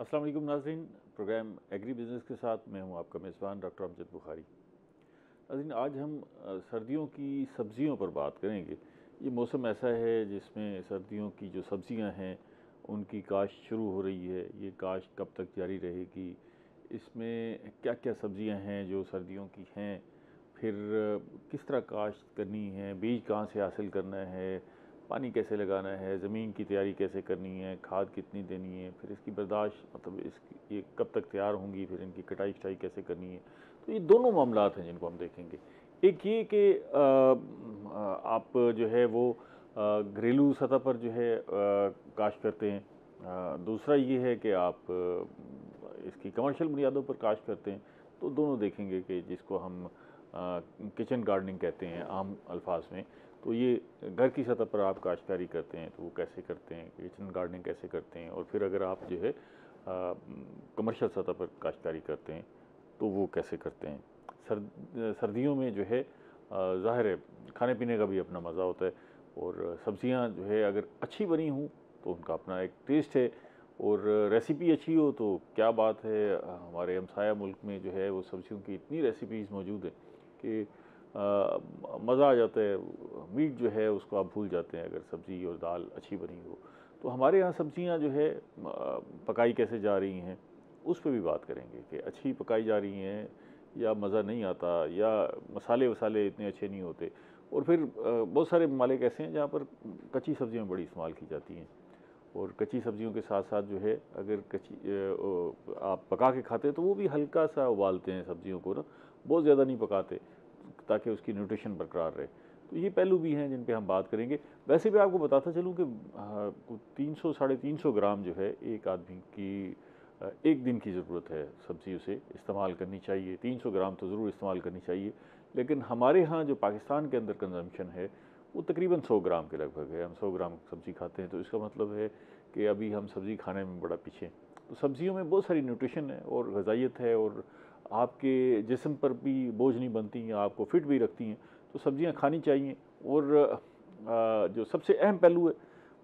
अस्सलाम वालेकुम नाज़रीन, प्रोग्राम एग्री बिज़नेस के साथ मैं हूं आपका मेज़बान डॉक्टर अमजद बुखारी। नाज़रीन, आज हम सर्दियों की सब्ज़ियों पर बात करेंगे। ये मौसम ऐसा है जिसमें सर्दियों की जो सब्ज़ियां हैं उनकी काश्त शुरू हो रही है। ये काश्त कब तक जारी रहेगी, इसमें क्या क्या सब्ज़ियां हैं जो सर्दियों की हैं, फिर किस तरह काश्त करनी है, बीज कहाँ से हासिल करना है, पानी कैसे लगाना है, ज़मीन की तैयारी कैसे करनी है, खाद कितनी देनी है, फिर इसकी बर्दाश्त मतलब इसकी ये कब तक तैयार होंगी, फिर इनकी कटाई छटाई कैसे करनी है। तो ये दोनों मामलात हैं जिनको हम देखेंगे। एक ये कि आप जो है वो घरेलू सतह पर जो है काश्त करते हैं। दूसरा ये है कि आप इसकी कमर्शियल बुनियादों पर काश्त करते हैं। तो दोनों देखेंगे कि जिसको हम किचन गार्डनिंग कहते हैं आम अल्फाज में। तो ये घर की सतह पर आप काश्तकारी करते हैं तो वो कैसे करते हैं, किचन गार्डनिंग कैसे करते हैं, और फिर अगर आप जो है कमर्शियल सतह पर काश्तकारी करते हैं तो वो कैसे करते हैं। सर्दियों में जो है ज़ाहिर है खाने पीने का भी अपना मज़ा होता है, और सब्ज़ियां जो है अगर अच्छी बनी हों तो उनका अपना एक टेस्ट है, और रेसिपी अच्छी हो तो क्या बात है। हमारे हमसाया मुल्क में जो है वो सब्ज़ियों की इतनी रेसिपीज़ मौजूद हैं कि मज़ा आ जाता है। मीट जो है उसको आप भूल जाते हैं अगर सब्ज़ी और दाल अच्छी बनी हो। तो हमारे यहाँ सब्ज़ियाँ जो है पकाई कैसे जा रही हैं उस पर भी बात करेंगे कि अच्छी पकाई जा रही हैं या मज़ा नहीं आता, या मसाले वसाले इतने अच्छे नहीं होते। और फिर बहुत सारे ममालिक ऐसे हैं जहाँ पर कच्ची सब्ज़ियाँ बड़ी इस्तेमाल की जाती हैं, और कच्ची सब्ज़ियों के साथ साथ जो है अगर कच्ची आप पका के खाते हैं तो वो भी हल्का सा उबालते हैं सब्ज़ियों को ना, बहुत ज़्यादा नहीं पकाते ताकि उसकी न्यूट्रिशन बरकरार रहे। तो ये पहलू भी हैं जिन पे हम बात करेंगे। वैसे भी आपको बताता चलूँ कि 300 साढ़े 300 ग्राम जो है एक आदमी की एक दिन की ज़रूरत है सब्ज़ी उसे इस्तेमाल करनी चाहिए। 300 ग्राम तो ज़रूर इस्तेमाल करनी चाहिए, लेकिन हमारे यहाँ जो पाकिस्तान के अंदर कंजम्पशन है वो तकरीबन 100 ग्राम के लगभग है। हम 100 ग्राम सब्ज़ी खाते हैं, तो इसका मतलब है कि अभी हम सब्ज़ी खाने में बड़ा पीछे हैं। तो सब्ज़ियों में बहुत सारी न्यूट्रिशन है और ग़िज़ाइयत है, और आपके जिस्म पर भी बोझ नहीं बनती हैं, आपको फिट भी रखती हैं। तो सब्ज़ियाँ खानी चाहिए। और जो सबसे अहम पहलू है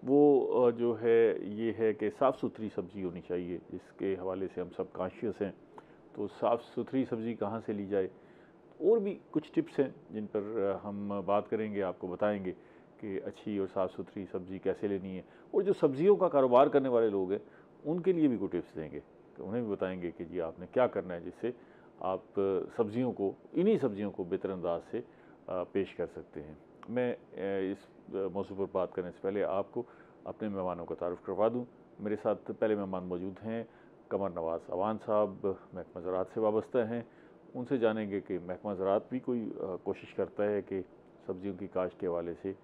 वो जो है ये है कि साफ़ सुथरी सब्ज़ी होनी चाहिए, जिसके हवाले से हम सब कॉन्शियस हैं। तो साफ़ सुथरी सब्ज़ी कहाँ से ली जाए, और भी कुछ टिप्स हैं जिन पर हम बात करेंगे, आपको बताएंगे कि अच्छी और साफ़ सुथरी सब्ज़ी कैसे लेनी है। और जो सब्ज़ियों का कारोबार करने वाले लोग हैं उनके लिए भी कुछ टिप्स देंगे, कि उन्हें भी बताएंगे कि जी आपने क्या करना है जिससे आप सब्ज़ियों को, इन्हीं सब्ज़ियों को बेहतर अंदाज से पेश कर सकते हैं। मैं इस मौजू पर बात करने से पहले आपको अपने मेहमानों का तारुफ़ करवा दूँ। मेरे साथ पहले मेहमान मौजूद हैं कमर नवाज़ अवान साहब, महकमा ज़राअत से वाबस्ता हैं। उनसे जानेंगे कि महकमा ज़राअत भी कोई कोशिश करता है कि सब्ज़ियों की काश्त के हवाले से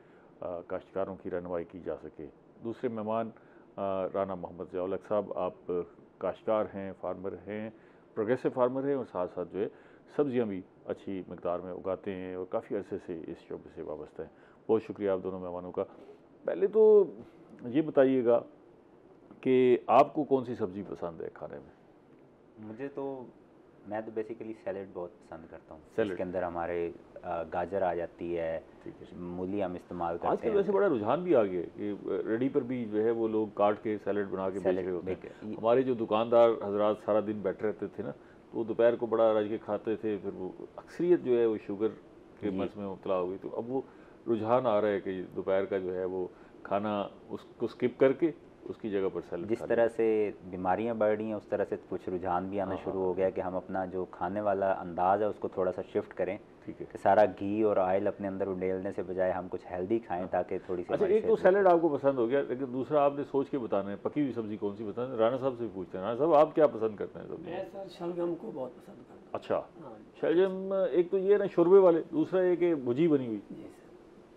काश्तकारों की रहनुमाई की जा सके। दूसरे मेहमान राना मोहम्मद ज़िया-उल-हक़ साहब, आप काश्तकार हैं, फार्मर हैं, प्रोग्रेसिव फार्मर हैं, और साथ साथ जो है सब्ज़ियाँ भी अच्छी मकदार में उगाते हैं और काफ़ी अरसे से इस शोबे से वाबस्ता हैं। बहुत शुक्रिया आप दोनों मेहमानों का। पहले तो ये बताइएगा कि आपको कौन सी सब्ज़ी पसंद है खाने में? मुझे तो मैं तो बेसिकली सैलेड बहुत पसंद करता हूँ, सैलेड, जिसके अंदर हमारे गाजर आ जाती है, ठीक है। मूली हम इस्तेमाल करते आजकल हैं। वैसे बड़ा रुझान भी आ गया है कि रेडी पर भी जो है वो लोग काट के सैलेड बना के बेच सैलेड रहे होते हैं। बेक हमारे जो दुकानदार हजरात सारा दिन बैठे रहते थे ना, तो वो दोपहर को बड़ा रज के खाते थे, फिर वो अक्सरियत जो है वो शुगर के ये मर्ज में मुबतला हो गई। तो अब वो रुझान आ रहा है कि दोपहर का जो है वो खाना उसको स्किप करके उसकी जगह पर सैलेड जिस खा लिया तरह जाए। से बीमारियां बढ़ रही हैं, उस तरह से कुछ रुझान भी आना हाँ हाँ शुरू हो हाँ, गया कि हम अपना जो खाने वाला अंदाज़ है उसको थोड़ा सा शिफ्ट करें, ठीक है। कि सारा घी और ऑयल अपने अंदर उंडेलने से बजाय हम कुछ हेल्दी खाएं, हाँ, ताकि थोड़ी सी अच्छा, हमारी एक तो सेहत भी सैलेड ठीक। आपको पसंद हो गया, लेकिन दूसरा आपने सोच के बताना है पकी हुई सब्जी कौन सी पसंद है। राणा साहब से भी पूछते हैं। राणा साहब, आप क्या पसंद करते हैं सब्जी? मैं सर शलगम को बहुत पसंद करता अच्छा, हूँ। हाँ शलजम एक तो ये ना शोरबे वाले, दूसरा ये कि भुजी बनी हुई। जी सर।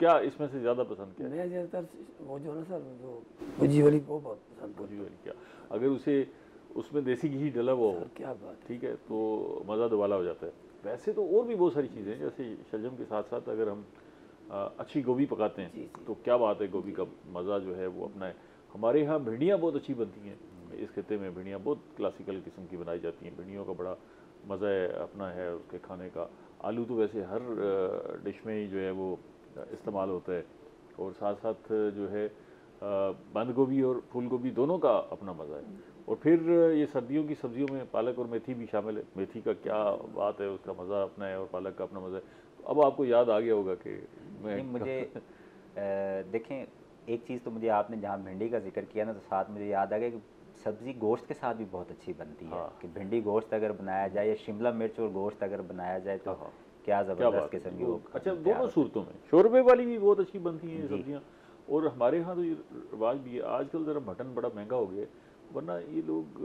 क्या इसमें से ज़्यादा पसंद क्या है? मैं ज़्यादातर वो जो है ना सर, जो भुजी वाली वो बहुत पसंद भुजी करता हूँ। वाली क्या, अगर उसे उसमें देसी घी डला हुआ हो, सर क्या बात है। ठीक है, तो मज़ा दोबाला हो जाता है। वैसे तो और भी बहुत सारी चीज़ें हैं, जैसे शलजम के साथ साथ अगर हम अच्छी गोभी पकाते हैं जी जी तो क्या बात है, गोभी का मज़ा जो है वो अपना है। हमारे यहाँ भिंडियाँ बहुत अच्छी बनती हैं। इस खत्ते में भिंडियाँ बहुत क्लासिकल किस्म की बनाई जाती हैं। भिंडियों का बड़ा मज़ा है, अपना है उसके खाने का। आलू तो वैसे हर डिश में ही जो है वो इस्तेमाल होता है। और साथ साथ जो है बंद गोभी और फूल गोभी दोनों का अपना मज़ा है। और फिर ये सर्दियों की सब्जियों में पालक और मेथी भी शामिल है। मेथी का क्या बात है, उसका मज़ा अपना है और पालक का अपना मज़ा है। तो अब आपको याद आ गया होगा कि मैं नहीं मुझे देखें, एक चीज़ तो मुझे आपने जहाँ भिंडी का जिक्र किया ना, तो साथ मुझे याद आ गया कि सब्ज़ी गोश्त के साथ भी बहुत अच्छी बनती है। हाँ। कि भिंडी गोश्त अगर बनाया जाए या शिमला मिर्च और गोश्त अगर बनाया जाए तो हाँ, क्या क्या ज़बरदस्त बात है। किस्म की वो अच्छा, तैयार दोनों होती सूरतों में शोरबे वाली भी बहुत अच्छी बनती हैं ये जी। सब्जियाँ। और हमारे यहाँ तो ये रिवाज भी है। आजकल ज़रा मटन बड़ा महंगा हो गया है, वरना ये लोग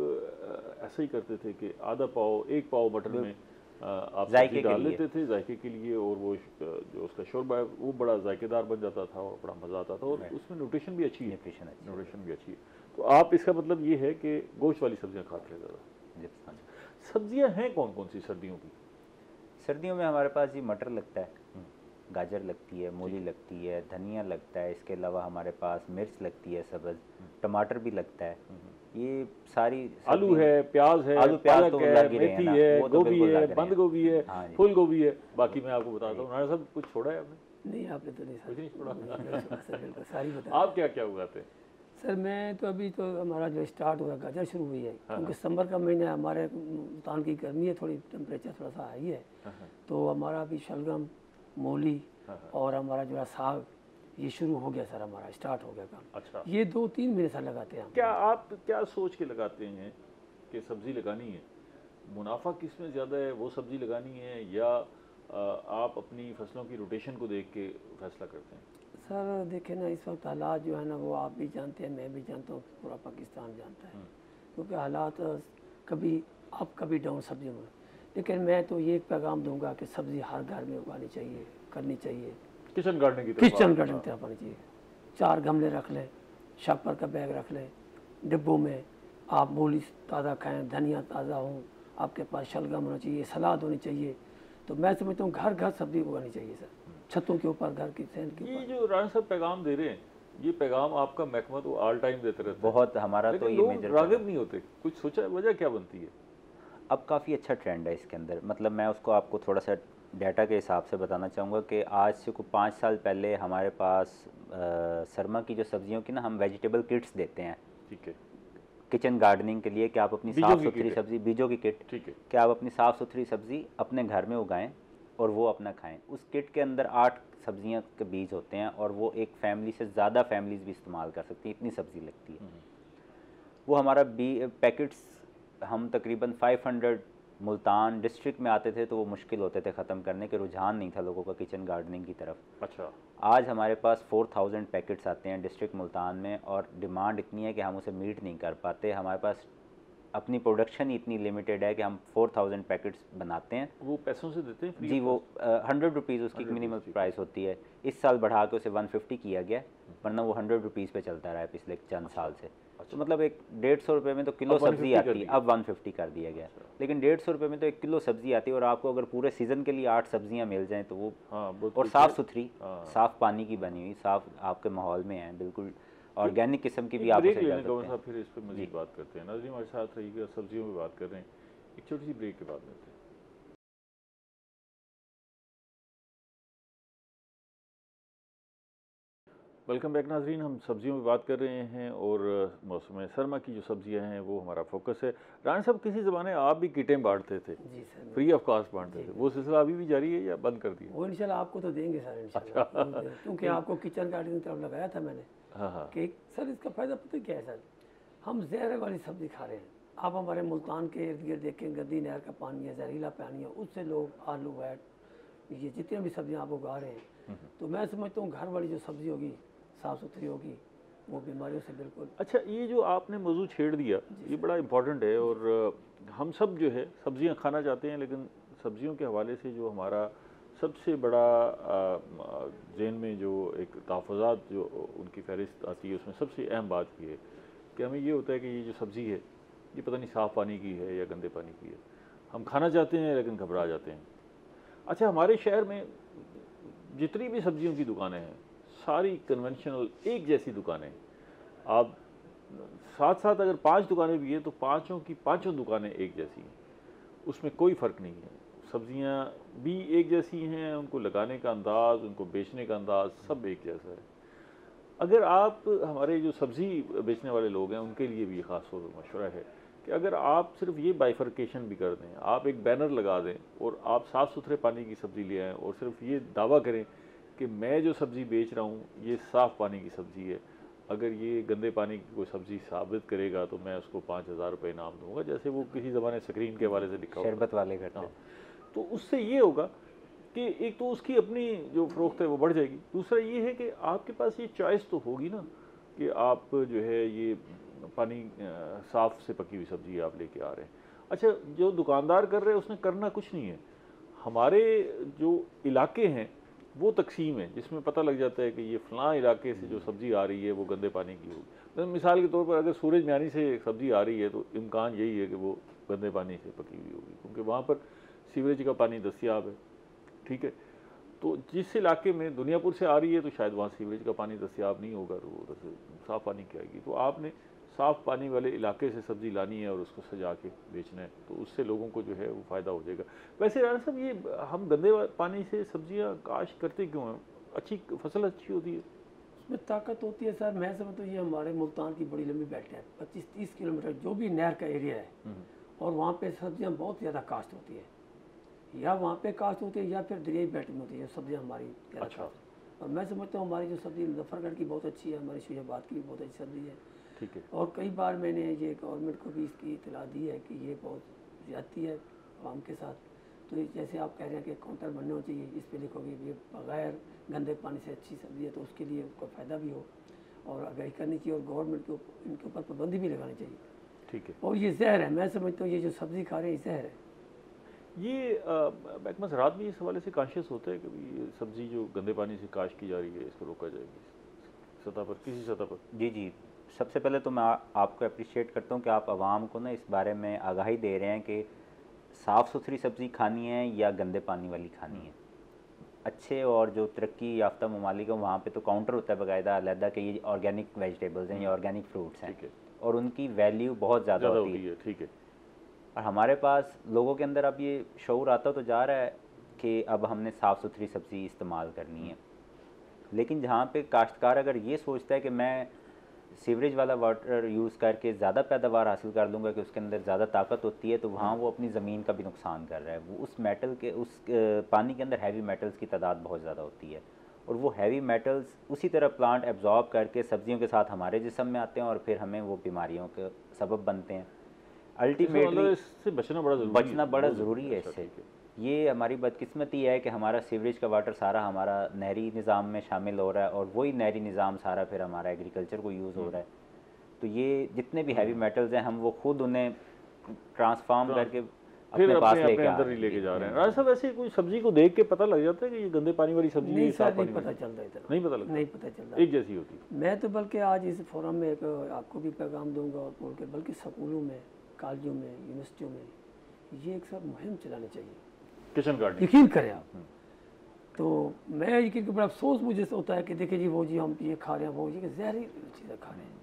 ऐसा ही करते थे कि आधा पाव, एक पाव मटन में आप जायके सब्जी के डाल लिए। लेते थे जायके के लिए, और वो जो उसका शोरबा है वो बड़ा जायकेदार बन जाता था और बड़ा मज़ा आता था, और उसमें न्यूट्रिशन भी अच्छी है। न्यूट्रिशन अच्छी है। न्यूट्रिशन भी अच्छी है। तो आप, इसका मतलब ये है कि गोश्त वाली सब्जियाँ खाते हैं ज़्यादा। जी, हाँ जी। सब्जियाँ हैं कौन कौन सी सर्दियों की? सर्दियों में हमारे पास जी मटर लगता है, गाजर लगती है, मूली लगती है, धनिया लगता है, इसके अलावा हमारे पास मिर्च लगती है सब्ज़, टमाटर भी लगता है। ये सारी आलू सब्जियां- है, प्याज है, आलू प्याज पालक तो है, लग ही रहे हैं मेथी ना, है, वो तो गोभी बिल्कुल है, लग रहे बंद हैं। गोभी है, हाँ जी। फूल गोभी है। बाकी मैं आपको बताता हूँ, नाना साहब कुछ छोड़ा है आपने? नहीं आपने तो नहीं कुछ नहीं छोड़ा। सर बिल्कुल सारी बता आप क्या क्या उगाते हैं? सर मैं तो अभी तो हमारा जो स्टार्ट हुआ गाजर शुरू हुई है, क्योंकि समर का महीना है, हमारे मुल्तान की गर्मी है, थोड़ी टेम्परेचर थोड़ा सा हाई है, तो हमारा अभी शलगम, मूली और हमारा जो है साग ये शुरू हो गया सर, हमारा स्टार्ट हो गया काम। अच्छा, ये 2-3 महीने से लगाते हैं हम। क्या आप क्या सोच के लगाते हैं कि सब्जी लगानी है? मुनाफा किस में ज़्यादा है, वो सब्जी लगानी है, या आप अपनी फसलों की रोटेशन को देख के फैसला करते हैं? सर देखें ना, इस वक्त हालात जो है ना, वो आप भी जानते हैं, मैं भी जानता हूँ, पूरा पाकिस्तान जानता है, क्योंकि हालात कभी अप कभी डाउन सब्जियों में। लेकिन मैं तो ये एक पैगाम दूंगा कि सब्ज़ी हर घर में उगानी चाहिए, करनी चाहिए। किचन गार्डनिंग की तरफ किचन गार्डन की तरफ आनी चाहिए। 4 गमले रख लें, शक्कर का बैग रख लें, डिब्बों में आप मूली ताज़ा खाएं, धनिया ताज़ा हो, आपके पास शलगम होना चाहिए, सलाद होनी चाहिए। तो मैं समझता हूँ घर घर सब्ज़ी उगानी चाहिए सर, छतों के ऊपर, घर की सहन के ये ऊपर। जो राणा साहब पैगाम दे रहे हैं, ये पैगाम आपका महकमा तो ऑल टाइम देते रहता है, बहुत हमारा तो लेकिन ये लोग मेजर राग़िब नहीं होते। कुछ सोचा, वजह क्या बनती है? अब काफ़ी अच्छा ट्रेंड है इसके अंदर। मतलब मैं उसको आपको थोड़ा सा डाटा के हिसाब से बताना चाहूँगा कि आज से को 5 साल पहले हमारे पास सरमा की जो सब्जियों की ना हम वेजिटेबल किट्स देते हैं ठीक है, किचन गार्डनिंग के लिए, कि आप अपनी बीजों साफ़ की सुथरी किट है। सब्ज़ी, बीजों की किट, ठीक है, कि आप अपनी साफ़ सुथरी सब्ज़ी अपने घर में उगाएं और वो अपना खाएं। उस किट के अंदर 8 सब्जियां के बीज होते हैं और वो एक फैमिली से ज़्यादा फैमिलीज़ भी इस्तेमाल कर सकती हैं, इतनी सब्ज़ी लगती है। वो हमारा पैकेट्स हम तकरीबन 500 मुल्तान डिस्ट्रिक्ट में आते थे, तो वो मुश्किल होते थे ख़त्म करने के, रुझान नहीं था लोगों का किचन गार्डनिंग की तरफ। अच्छा, आज हमारे पास 4000 पैकेट्स आते हैं डिस्ट्रिक्ट मुल्तान में, और डिमांड इतनी है कि हम उसे मीट नहीं कर पाते। हमारे पास अपनी प्रोडक्शन ही इतनी लिमिटेड है कि हम 4000 पैकेट्स बनाते हैं। वो पैसों से देते हैं फ्री जी, ऑफ वो कॉस्ट? 100 रुपीज़ उसकी 100 मिनिमम रुपीज़, प्राइस होती है। इस साल बढ़ा के उसे 150 किया गया, वरना वो 100 रुपीज़ पे चलता रहा है पिछले चंद साल से। तो मतलब एक 150 रुपये में तो किलो अब सब्ज़ी 150 कर आती है, दिया। अब 150 कर दिया गया। लेकिन 150 रुपये में तो 1 किलो सब्ज़ी आती है, और आपको अगर पूरे सीज़न के लिए 8 सब्जियां मिल जाएं तो वो, हाँ, बहुत और कुछ साफ़ है। सुथरी, हाँ। साफ़ पानी की बनी हुई, साफ़ आपके माहौल में है, बिल्कुल ऑर्गेनिक किस्म की भी एक आप ब्रेक उसे ले जा लें सकते गौर हैं। साहब, फिर इस पर मज़ीद बात करते हैं। नाज़रीन हमारे साथ रहिएगा, सब्जियों में बात कर रहे हैं, एक छोटी सी ब्रेक के बाद मिलते हैं। वेलकम बैक नाजरीन, हम सब्जियों में बात कर रहे हैं और मौसम सरमा की जो सब्जियां हैं वो हमारा फोकस है। राणा साहब, किसी ज़माने आप भी किटें बांटते थे, जी सर, फ्री ऑफ कॉस्ट बांटते थे, वो सिलसिला अभी भी जारी है या बंद कर दिया? वो इंशाल्लाह आपको तो देंगे सर, इंशाल्लाह, क्योंकि आपको किचन गार्डन की तरफ लगाया था मैंने हाँ हाँ, कि सर इसका फ़ायदा पता क्या है सर, हम जहर वाली सब्ज़ी खा रहे हैं। आप हमारे मुल्तान के इर्द गिर्द देखें, गंदी नहर का पानी है, जहरीला पानी है, उससे लोग आलू वैट ये जितनी भी सब्जियां आप उगा रहे हैं, तो मैं समझता हूँ घर वाली जो सब्ज़ी होगी, साफ़ सुथरी होगी, वो बीमारियों से बिल्कुल। अच्छा, ये जो आपने मौजू छेड़ दिया ये बड़ा इम्पोर्टेंट है, और हम सब जो है सब्जियां खाना चाहते हैं, लेकिन सब्जियों के हवाले से जो हमारा सबसे बड़ा जहन में जो एक तहफ़्फ़ुज़ात जो उनकी फहरिस्त आती है, उसमें सबसे अहम बात ये है कि हमें ये होता है कि ये जो सब्ज़ी है ये पता नहीं साफ़ पानी की है या गंदे पानी की है। हम खाना चाहते हैं लेकिन घबरा जाते हैं। अच्छा, हमारे शहर में जितनी भी सब्जियों की दुकानें हैं सारी कन्वेंशनल एक जैसी दुकानें हैं। आप साथ साथ अगर 5 दुकानें भी हैं तो पाँचों की पाँचों दुकानें एक जैसी हैं, उसमें कोई फ़र्क नहीं है। सब्जियां भी एक जैसी हैं, उनको लगाने का अंदाज़, उनको बेचने का अंदाज़ सब एक जैसा है। अगर आप हमारे जो सब्ज़ी बेचने वाले लोग हैं उनके लिए भी ख़ास तौर पर मशवरा है कि अगर आप सिर्फ ये बाइफर्केशन भी कर दें, आप एक बैनर लगा दें और आप साफ़ सुथरे पानी की सब्ज़ी ले आएँ और सिर्फ ये दावा करें कि मैं जो सब्ज़ी बेच रहा हूँ ये साफ़ पानी की सब्ज़ी है, अगर ये गंदे पानी की कोई सब्ज़ी साबित करेगा तो मैं उसको 5,000 रुपये इनाम दूंगा, जैसे वो किसी ज़माने स्क्रीन के हवाले से लिखा होगा। शरबत वाले करते हाँ, हैं। तो उससे ये होगा कि एक तो उसकी अपनी जो फ़रोख्त है वो बढ़ जाएगी, दूसरा ये है कि आपके पास ये चॉइस तो होगी ना कि आप जो है ये पानी साफ़ से पकी हुई सब्ज़ी आप लेके आ रहे हैं। अच्छा, जो दुकानदार कर रहे हैं उसने करना कुछ नहीं है, हमारे जो इलाके हैं वो तकसीम है जिसमें पता लग जाता है कि ये फ़लाँ इलाके से जो सब्ज़ी आ रही है वो गंदे पानी की होगी। तो मिसाल के तौर पर अगर सूरज म्यानी से सब्ज़ी आ रही है तो इम्कान यही है कि वो गंदे पानी से पकी हुई होगी, क्योंकि वहाँ पर सीवरेज का पानी दस्तियाब है। ठीक है, तो जिस इलाके में दुनियापुर से आ रही है तो शायद वहाँ सीवरेज का पानी दस्तियाब नहीं होगा, तो उधर से साफ़ पानी की आएगी। तो आपने साफ़ पानी वाले इलाके से सब्ज़ी लानी है और उसको सजा के बेचना है, तो उससे लोगों को जो है वो फ़ायदा हो जाएगा। वैसे राना साहब, ये हम गंदे पानी से सब्ज़ियाँ काश्त करते क्यों हैं? अच्छी फसल अच्छी होती है, उसमें ताकत होती है सर। मैं समझता हूँ ये हमारे मुल्तान की बड़ी लंबी बेल्ट है, 25-30 किलोमीटर जो भी नहर का एरिया है, और वहाँ पे सब्जियाँ बहुत ज़्यादा काश्त होती है, या वहाँ पे काश्त होती है या फिर दरियाई बेल्ट में होती है सब्जियाँ हमारी ज़्यादा अच्छा। काश्त। और मैं समझता हूँ हमारी जो सब्ज़ी मुजफ्फरगढ़ की बहुत अच्छी है, हमारी शुजाबाद की भी बहुत अच्छी सब्ज़ी है। ठीक है। और कई बार मैंने ये गवर्नमेंट को भी इसकी इतला दी है कि ये बहुत ज़्यादती है आवाम के साथ। तो ये जैसे आप कह रहे हैं कि काउंटर बनने होना चाहिए, इस पे लिखोगे ये बगैर गंदे पानी से अच्छी सब्ज़ी है, तो उसके लिए उसका फ़ायदा भी हो और आगाही करनी चाहिए, और गवर्नमेंट को इनके ऊपर पाबंदी भी लगानी चाहिए। ठीक है। और ये जहर है, मैं समझता हूँ ये जो सब्ज़ी खा रहे हैं ये जहर है। ये महकमा ज़राअत भी इस हवाले से कॉन्शियस होता है कि ये सब्ज़ी जो गंदे पानी से काश्त की जा रही है इसको रोका जाएगी सतह पर, किसी सतह पर? जी जी, सबसे पहले तो मैं आपको अप्रिशिएट करता हूँ कि आप आवाम को ना इस बारे में आगाही दे रहे हैं कि साफ़ सुथरी सब्ज़ी खानी है या गंदे पानी वाली खानी है। अच्छे और जो तरक्की याफ्ता ममालिक हैं वहाँ पे तो काउंटर होता है बाकायदा अलहदा कि ये ऑर्गेनिक वेजिटेबल्स हैं या ऑर्गेनिक फ्रूट्स हैं, ठीक है। और उनकी वैल्यू बहुत ज़्यादा होती है। ठीक है। और हमारे पास लोगों के अंदर अब ये शऊर आता तो जा रहा है कि अब हमने साफ़ सुथरी सब्ज़ी इस्तेमाल करनी है, लेकिन जहाँ पे काश्तकार अगर ये सोचता है कि मैं सीवरेज वाला वाटर यूज़ करके ज़्यादा पैदावार हासिल कर लूँगा कि उसके अंदर ज़्यादा ताकत होती है, तो वहाँ वो अपनी ज़मीन का भी नुकसान कर रहा है। वो उस मेटल के उस पानी के अंदर हैवी मेटल्स की तादाद बहुत ज़्यादा होती है, और वो हैवी मेटल्स उसी तरह प्लांट एब्जॉर्ब करके सब्जियों के साथ हमारे जिस्म में आते हैं और फिर हमें वो बीमारियों के सबब बनते हैं। अल्टीमेटली इससे बचना बड़ा ज़रूरी है। इससे ये हमारी बदकिस्मती है कि हमारा सीवरेज का वाटर सारा हमारा नहरी निज़ाम में शामिल हो रहा है, और वही नहरी निज़ाम सारा फिर हमारा एग्रीकल्चर को यूज़ हो रहा है। तो ये जितने भी हैवी मेटल्स हैं हम वो खुद उन्हें ट्रांसफॉर्म करके फिर अपने पास अपने अंदर ही लेके जा रहे हैं। राजा साहब, वैसे कोई सब्जी को देख के पता लग जाता है कि ये गंदे पानी वाली सब्जी नहीं है, सर, साफ नहीं पानी पता वाली? चलता इतना, नहीं पता लगता, नहीं पता चलता, एक जैसी होती है। मैं तो बल्कि आज इस फोरम में एक आपको भी पैगाम दूंगा और बोल के, बल्कि स्कूलों में, कॉलेजों में, यूनिवर्सिटियों में ये एक सब मुहिम चलानी चाहिए, किचन गार्डनिंग। यकीन करें आप। तो मैं यकीन के बड़ा अफसोस मुझे होता है कि देखिए जी वो जी हम ये खा रहे हैं, वो ये जहरीली चीज़ें खा रहे हैं।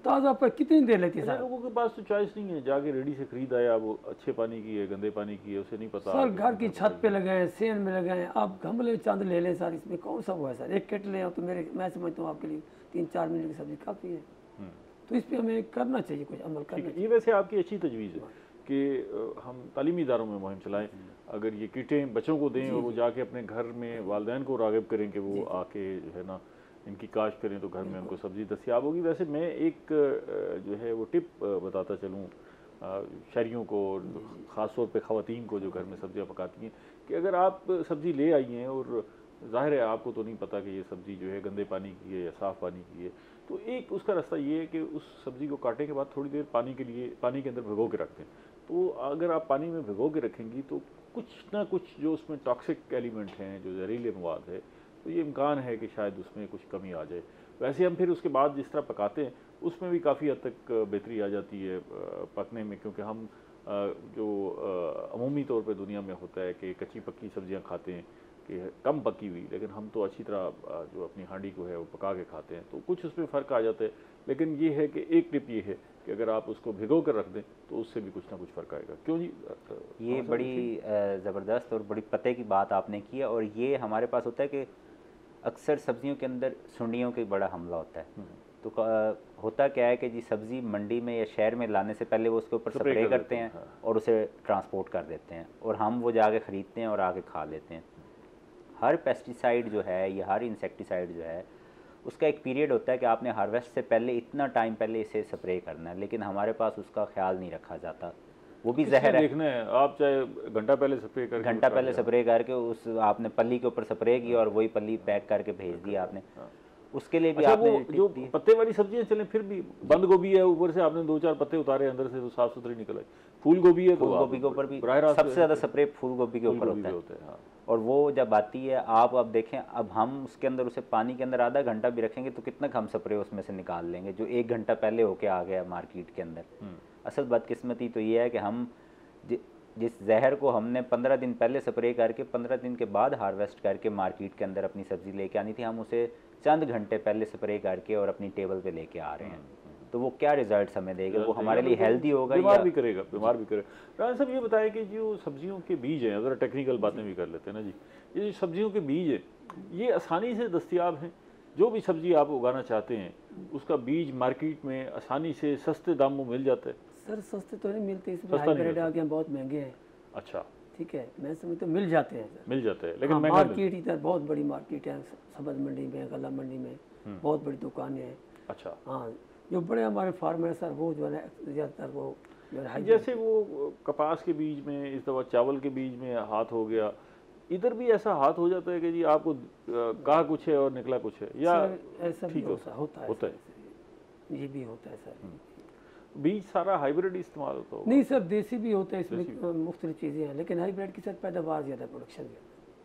ताज़ा पर कितनी देर लगती है अच्छा, सर? लोगों के पास तो चॉइस नहीं है, जाके रेडी से खरीद आया, वो अच्छे पानी की है गंदे पानी की है उसे नहीं पता। सर घर की छत पे लगाएं, सेन में लगाएं, आप गमले चंद ले लें सर, इसमें कौन सा हुआ है सर? एक किट लें तो मैं समझता हूँ आपके लिए 3-4 महीने की सब्जी काफ़ी है। तो इस पर हमें करना चाहिए, कुछ अमल करना चाहिए। ये वैसे आपकी अच्छी तजवीज़ है कि हम तालीमी इदारों में मुहिम चलाएं, अगर ये किटें बच्चों को दें और वो जाके अपने घर में वालिदैन को राग़िब करें कि वो आके जो है ना इनकी काश्त करें, तो घर में उनको सब्ज़ी दस्तियाब होगी। वैसे मैं एक जो है वो टिप बताता चलूँ शहरियों को, ख़ास तौर पे ख़वातीन को जो घर में सब्ज़ियाँ पकाती हैं, कि अगर आप सब्ज़ी ले आई हैं और ज़ाहिर है आपको तो नहीं पता कि ये सब्ज़ी जो है गंदे पानी की है या साफ़ पानी की है, तो एक उसका रास्ता ये है कि उस सब्ज़ी को काटने के बाद थोड़ी देर पानी के अंदर भिगो के रख दें। तो अगर आप पानी में भिगो के रखेंगी तो कुछ ना कुछ जो उसमें टॉक्सिक एलिमेंट हैं, जो जहरीले मवाद है, तो ये इम्कान है कि शायद उसमें कुछ कमी आ जाए। वैसे हम फिर उसके बाद जिस तरह पकाते हैं उसमें भी काफ़ी हद तक बेहतरी आ जाती है पकने में, क्योंकि हम जो अमूमी तौर पे दुनिया में होता है कि कच्ची पक्की सब्ज़ियाँ खाते हैं कि कम पकी हुई, लेकिन हम तो अच्छी तरह जो अपनी हांडी को है वो पका के खाते हैं, तो कुछ उसमें फ़र्क आ जाता है। लेकिन ये है कि एक टिप ये है कि अगर आप उसको भिगो कर रख दें तो उससे भी कुछ ना कुछ फ़र्क आएगा। क्यों जी? ये बड़ी ज़बरदस्त और बड़ी पते की बात आपने की है। और ये हमारे पास होता है कि अक्सर सब्जियों के अंदर सुंडियों का बड़ा हमला होता है। तो होता क्या है कि जी सब्ज़ी मंडी में या शहर में लाने से पहले वो उसके ऊपर स्प्रे करते हैं और उसे ट्रांसपोर्ट कर देते हैं और हम वो जाके ख़रीदते हैं और आके खा लेते हैं। हर पेस्टिसाइड जो है या हर इंसेक्टिसाइड जो है उसका एक पीरियड होता है कि आपने हार्वेस्ट से पहले इतना टाइम पहले इसे स्प्रे करना है, लेकिन हमारे पास उसका ख्याल नहीं रखा जाता। वो भी जहर है। देखना है, आप चाहे घंटा पहले स्प्रे करके उस आपने पल्ली के ऊपर स्प्रे किया और वही पल्ली पैक करके भेज दिया आपने। उसके लिए भी अच्छा, आपने वो जो पत्ते वाली सब्जियां चलें फिर भी, बंद गोभी है ऊपर से आपने 2-4 पत्ते उतारे अंदर से तो साफ सुथरी निकल आई, फूल गोभी है तो फूल गोभी के ऊपर भी सबसे ज़्यादा स्प्रे फूल गोभी के ऊपर होता है। और वो जब आती है आप अब देखें, अब हम उसके अंदर उसे पानी के अंदर आधा घंटा भी रखेंगे तो कितना हम स्प्रे उसमें से निकाल लेंगे जो 1 घंटा पहले होके आ गया मार्केट के अंदर। असल बदकिस्मती तो ये है कि हम जिस जहर को हमने 15 दिन पहले स्प्रे करके 15 दिन के बाद हार्वेस्ट करके मार्केट के अंदर अपनी सब्ज़ी लेके आनी थी, हम उसे चंद घंटे पहले स्प्रे करके और अपनी टेबल पे लेके आ रहे हैं। तो वो क्या रिजल्ट हमें देगा? वो हमारे लिए हेल्दी होगा, बीमार भी करेगा। राना साहब ये बताएं कि जो सब्जियों के बीज हैं, अगर टेक्निकल बातें भी कर लेते हैं ना जी, ये जो सब्जियों के बीज है ये आसानी से दस्तयाब हैं? जो भी सब्जी आप उगाना चाहते हैं उसका बीज मार्केट में आसानी से सस्ते दामों में मिल जाता है? सर सस्ते तो नहीं मिलते, इसमें हाइब्रिड आ गए बहुत महंगे हैं। अच्छा, ठीक है, मैं समझता हूँ मिल जाते हैं सर, मिल जाते हैं, लेकिन मार्केट इधर बहुत बड़ी मार्केट है, सब्ज मंडी में, गला मंडी में बहुत बड़ी दुकानें हैं। अच्छा, हाँ, जो बड़े हमारे फार्मर सर वो जो है ज़्यादातर वो जैसे वो कपास के बीज में, इस दफ़ा चावल के बीज में हाथ हो गया, इधर भी ऐसा हाथ हो जाता है कि जी आपको कहा कुछ है और निकला कुछ है, या ऐसा भी होता है? ये भी होता है सर। बीज सारा हाइब्रिड इस्तेमाल होता है? नहीं सर, देसी भी होता है, इसमें मुख्तलिफ चीज़ें हैं, लेकिन हाइब्रिड की सर पैदावार ज़्यादा, प्रोडक्शन भी।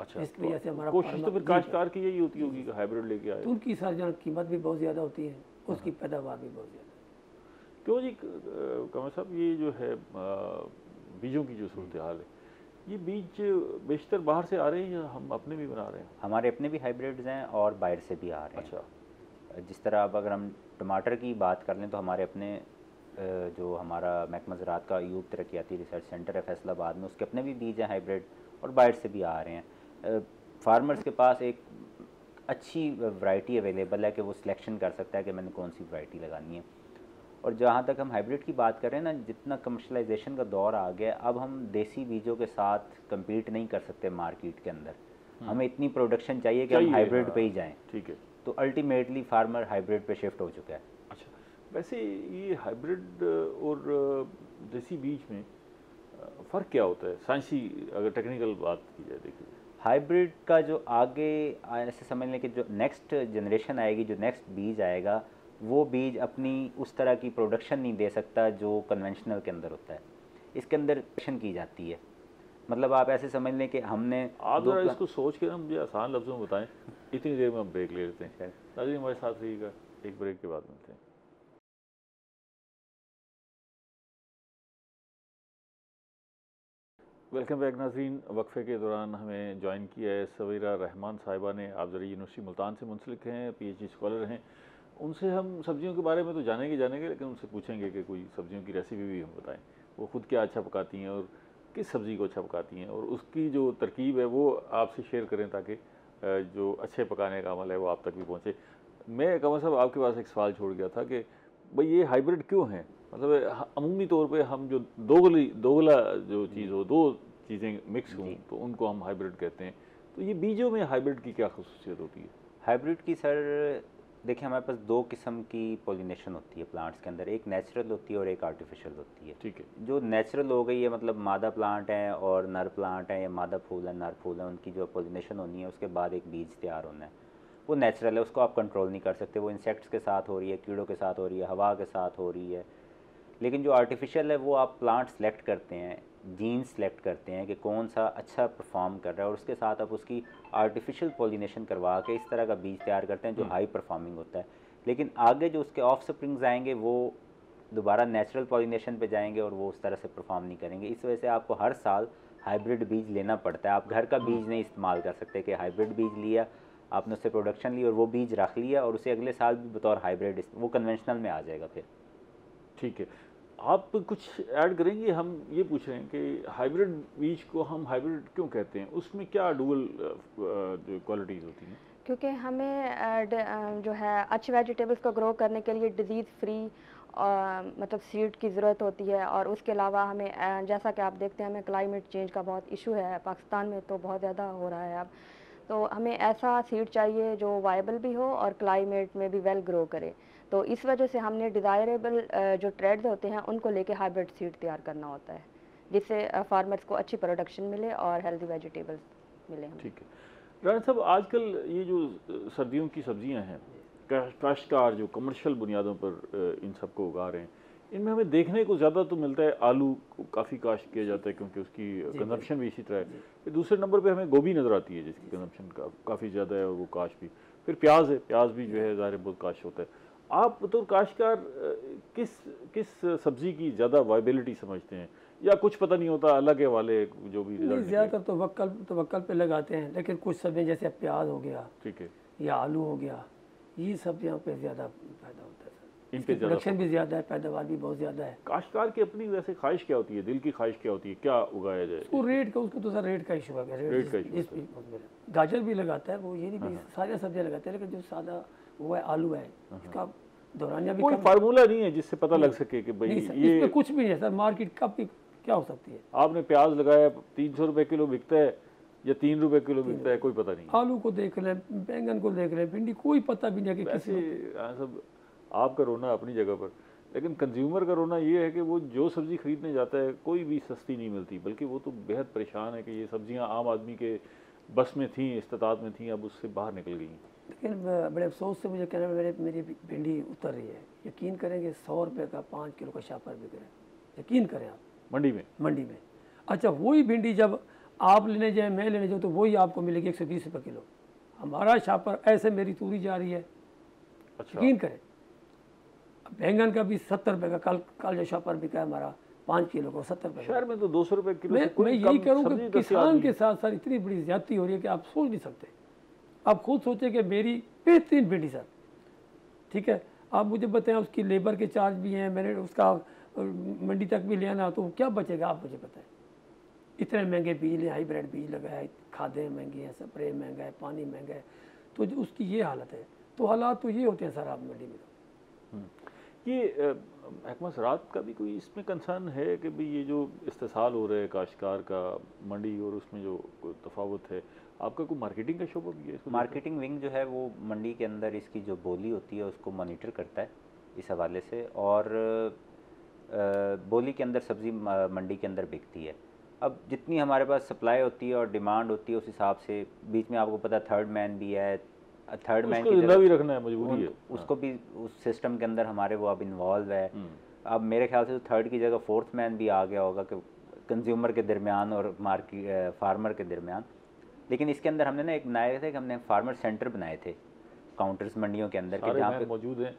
अच्छा, इसकी वजह से हमारा कोशिश तो फिर काश्तकार की यही होती होगी कि हाइब्रिड लेके आए। तो उनकी सर जहाँ कीमत भी बहुत ज़्यादा होती है, उसकी पैदावार भी बहुत ज़्यादा। क्यों जी कमर साहब, ये जो है बीजों की जो सूरत हाल है, ये बीज बेशतर बाहर से आ रहे हैं या हम अपने भी बना रहे हैं? हमारे अपने भी हाइब्रिड्स हैं और बाहर से भी आ रहे हैं। अच्छा, जिस तरह अब अगर हम टमाटर की बात कर लें तो हमारे अपने जो हमारा महकमा ज़राअत का यूब तरक्याती रिसर्च सेंटर है फैसलाबाद में, उसके अपने भी बीज हैं हाइब्रिड और बाहर से भी आ रहे हैं। फार्मर्स के पास एक अच्छी वैरायटी अवेलेबल है कि वो सिलेक्शन कर सकता है कि मैंने कौन सी वैरायटी लगानी है। और जहाँ तक हम हाइब्रिड की बात कर रहे हैं ना, जितना कमर्शलाइजेशन का दौर आ गया, अब हम देसी बीजों के साथ कम्पीट नहीं कर सकते मार्केट के अंदर। हमें इतनी प्रोडक्शन चाहिए कि हम हाइब्रिड पे ही जाएं। ठीक है, तो अल्टीमेटली फार्मर हाइब्रिड पे शिफ्ट हो चुका है। अच्छा, वैसे ये हाइब्रिड और देसी बीज में फ़र्क क्या होता है साइंसी, अगर टेक्निकल बात की जाए? देखिए, हाइब्रिड का जो आगे ऐसे समझ लें कि जो नेक्स्ट जनरेशन आएगी, जो नेक्स्ट बीज आएगा, वो बीज अपनी उस तरह की प्रोडक्शन नहीं दे सकता जो कन्वेंशनल के अंदर होता है। इसके अंदर प्रोडक्शन की जाती है, मतलब आप ऐसे समझ लें कि हमने आप जरा इसको सोच के ना मुझे आसान लफ्ज़ों में बताएं। इतनी देर में हम ब्रेक ले लेते हैं। नाज़रीन हमारे साथ रहिएगा, एक ब्रेक के बाद मिलते हैं। वेलकम बैक नाज़रीन। वक्फे के दौरान हमें ज्वाइन किया है सवीरा रहमान साहिबा ने। आप ज़रा यूनिवर्सिटी मुल्तान से मुंसलिक हैं, PhD स्कॉलर हैं। उनसे हम सब्जियों के बारे में तो जानेंगे, लेकिन उनसे पूछेंगे कि कोई सब्जियों की रेसिपी भी हम बताएं। वो ख़ुद क्या अच्छा पकाती हैं और किस सब्ज़ी को अच्छा पकाती हैं, और उसकी जो तरकीब है वो आपसे शेयर करें ताकि जो अच्छे पकाने का अमल है वो आप तक भी पहुँचे। मैं कमर साहब आपके पास एक सवाल छोड़ गया था कि भाई ये हाइब्रिड क्यों हैं? मतलब अमूमी तौर पे हम जो दोगला जो चीज़ हो, दो चीज़ें मिक्स हों तो उनको हम हाइब्रिड कहते हैं। तो ये बीजों में हाइब्रिड की क्या ख़ुसूसियत होती है? हाइब्रिड की सर देखिए, हमारे पास 2 किस्म की पॉलिनेशन होती है प्लांट्स के अंदर, एक नेचुरल होती है और एक आर्टिफिशियल होती है। ठीक है, जो नेचुरल हो गई है, मतलब मादा प्लांट है और नर प्लांट है, या मादा फूल है नर फूल है, उनकी जो पॉलिनेशन होनी है उसके बाद एक बीज तैयार होना है, वो नेचुरल है, उसको आप कंट्रोल नहीं कर सकते। वो इंसेक्ट्स के साथ हो रही है, कीड़ों के साथ हो रही है, हवा के साथ हो रही है। लेकिन जो आर्टिफिशियल है वो आप प्लांट सेलेक्ट करते हैं, जीन सेलेक्ट करते हैं कि कौन सा अच्छा परफॉर्म कर रहा है, और उसके साथ आप उसकी आर्टिफिशियल पॉलिनेशन करवा के इस तरह का बीज तैयार करते हैं जो हाई परफॉर्मिंग होता है। लेकिन आगे जो उसके ऑफ स्प्रिंग्स आएंगे वो दोबारा नेचुरल पॉलिनेशन पे जाएंगे और वो उस तरह से परफॉर्म नहीं करेंगे। इस वजह से आपको हर साल हाइब्रिड बीज लेना पड़ता है। आप घर का बीज नहीं इस्तेमाल कर सकते कि हाइब्रिड बीज लिया आपने, उससे प्रोडक्शन ली और वो बीज रख लिया और उसे अगले साल भी बतौर हाइब्रिड वो कन्वेंशनल में आ जाएगा फिर। ठीक है, आप कुछ ऐड करेंगे? हम ये पूछ रहे हैं कि हाइब्रिड बीज को हम हाइब्रिड क्यों कहते हैं, उसमें क्या डुअल जो क्वालिटीज़ होती हैं? क्योंकि हमें जो है अच्छी वेजिटेबल्स को ग्रो करने के लिए डिज़ीज़ फ्री मतलब सीड की ज़रूरत होती है। और उसके अलावा हमें जैसा कि आप देखते हैं, हमें क्लाइमेट चेंज का बहुत इशू है पाकिस्तान में, तो बहुत ज़्यादा हो रहा है अब। तो हमें ऐसा सीड चाहिए जो वायबल भी हो और क्लाइमेट में भी वेल ग्रो करे। तो इस वजह से हमने डिज़ायरेबल जो ट्रेड्स होते हैं उनको लेके हाइब्रिड सीड तैयार करना होता है, जिससे फार्मर्स को अच्छी प्रोडक्शन मिले और हेल्दी वेजिटेबल्स मिले हमें। ठीक है राना साहब, आजकल ये जो सर्दियों की सब्जियां हैं, काश्तकार जो कमर्शियल बुनियादों पर इन सबको उगा रहे हैं, इनमें हमें देखने को ज़्यादा तो मिलता है आलू को काफ़ी काश्त किया जाता है क्योंकि उसकी कंजम्पशन भी इसी तरह है। फिर दूसरे नंबर पे हमें गोभी नज़र आती है जिसकी कंजम्पशन काफ़ी ज़्यादा है और वो काश्त भी। फिर प्याज है, प्याज भी जो है ज़ाहिर बहुत काश्त होता है। आप तो काश्तकार किस किस सब्ज़ी की ज़्यादा वायबिलिटी समझते हैं, या कुछ पता नहीं होता, अलग है वाले जो भी नहीं, रिजल्ट ज़्यादातर तो वक्कल पे लगाते हैं, लेकिन कुछ सब्जियाँ जैसे प्याज हो गया, ठीक है, या आलू हो गया, ये सब्जियों पे ज़्यादा फायदा होता है सर। इन पे ज़्यादा प्रोडक्शन भी ज़्यादा है, पैदावार भी बहुत ज़्यादा है। काश्तकार की अपनी वैसे ख्वाहिश क्या होती है, दिल की ख्वाहिश क्या होती है, क्या उगाया जाए? उसको रेट का, उसको तो सर रेट का इशू है। रेट का issue गाजर भी लगाता है वो, ये नहीं भी सारी सब्जियाँ लगाते हैं, लेकिन जो सादा वो है आलू है, इसका दौरानिया भी कोई कम। फार्मूला नहीं है जिससे पता लग सके कि भाई नहीं सर, ये इसमें कुछ भी नहीं है सर। मार्केट कब की क्या हो सकती है? आपने प्याज लगाया 300 रुपए किलो बिकता है या 3 रुपए किलो बिकता है, कोई पता नहीं। आलू को देख लें, बैंगन को देख लें, भिंडी, कोई पता भी नहीं है कि वैसे किसी सब आपका रोना अपनी जगह पर, लेकिन कंज्यूमर का रोना ये है कि वो जो सब्ज़ी खरीदने जाता है कोई भी सस्ती नहीं मिलती, बल्कि वो तो बेहद परेशान है कि ये सब्जियां आम आदमी के बस में थी, इस्तात में थी, अब उससे बाहर निकल गई। लेकिन बड़े अफसोस से मुझे कहना है, मेरी भिंडी उतर रही है। यकीन करेंगे 100 रुपये का 5 किलो का शापर बिक रहा है, यकीन करें आप, मंडी में। अच्छा, वही भिंडी जब आप लेने जाए, मैं लेने जाऊँ, तो वही आपको मिलेगी 120 रुपये किलो। हमारा शापर ऐसे मेरी तूरी जा रही है, अच्छा, यकीन करें। बैंगन का भी 70 रुपये का कल जो शापर बिका है हमारा 5 किलो को 70 रुपये। शहर में तो 200 रुपये किलो से मैं कोई यही कम करूँ सब्जी कि दस्तियाब किसान नहीं के है। साथ साथ इतनी बड़ी ज्यादती हो रही है कि आप सोच नहीं सकते। आप खुद सोचें कि मेरी बेहतरीन भिंडी सर, ठीक है, आप मुझे बताएं उसकी लेबर के चार्ज भी हैं, मैंने उसका मंडी तक भी ले आना, तो क्या बचेगा आप मुझे बताएं। इतने महंगे बीज ले, हाइब्रिड बीज लगाए, खादें महंगी हैं, स्प्रे महंगा है, पानी महंगा है, तो उसकी ये हालत है। तो हालात तो ये होते हैं सर आप मंडी में। ये महकमा रात का भी कोई इसमें कंसर्न है कि भाई ये जो इस्तेसाल हो रहा है काश्तकार का मंडी और उसमें जो तफावत है, आपका कोई मार्केटिंग का शोबा भी है? मार्केटिंग विंग जो है वो मंडी के अंदर इसकी जो बोली होती है उसको मॉनिटर करता है इस हवाले से, और बोली के अंदर सब्ज़ी मंडी के अंदर बिकती है। अब जितनी हमारे पास सप्लाई होती है और डिमांड होती है उस हिसाब से, बीच में आपको पता थर्ड मैन भी है, थर्ड मैन की जिंदा भी रखना है, मजबूरी है उसको भी उस सिस्टम के अंदर हमारे वो अब इन्वॉल्व है। अब मेरे ख्याल से तो थर्ड की जगह फोर्थ मैन भी आ गया होगा कि कंज्यूमर के दरमियान और मार्केट फार्मर के दरमियान। लेकिन इसके अंदर हमने ना एक बनाए थे कि हमने फार्मर सेंटर बनाए थे काउंटर्स मंडियों के अंदर, सारे जहाँ मैन पे मौजूद हैं,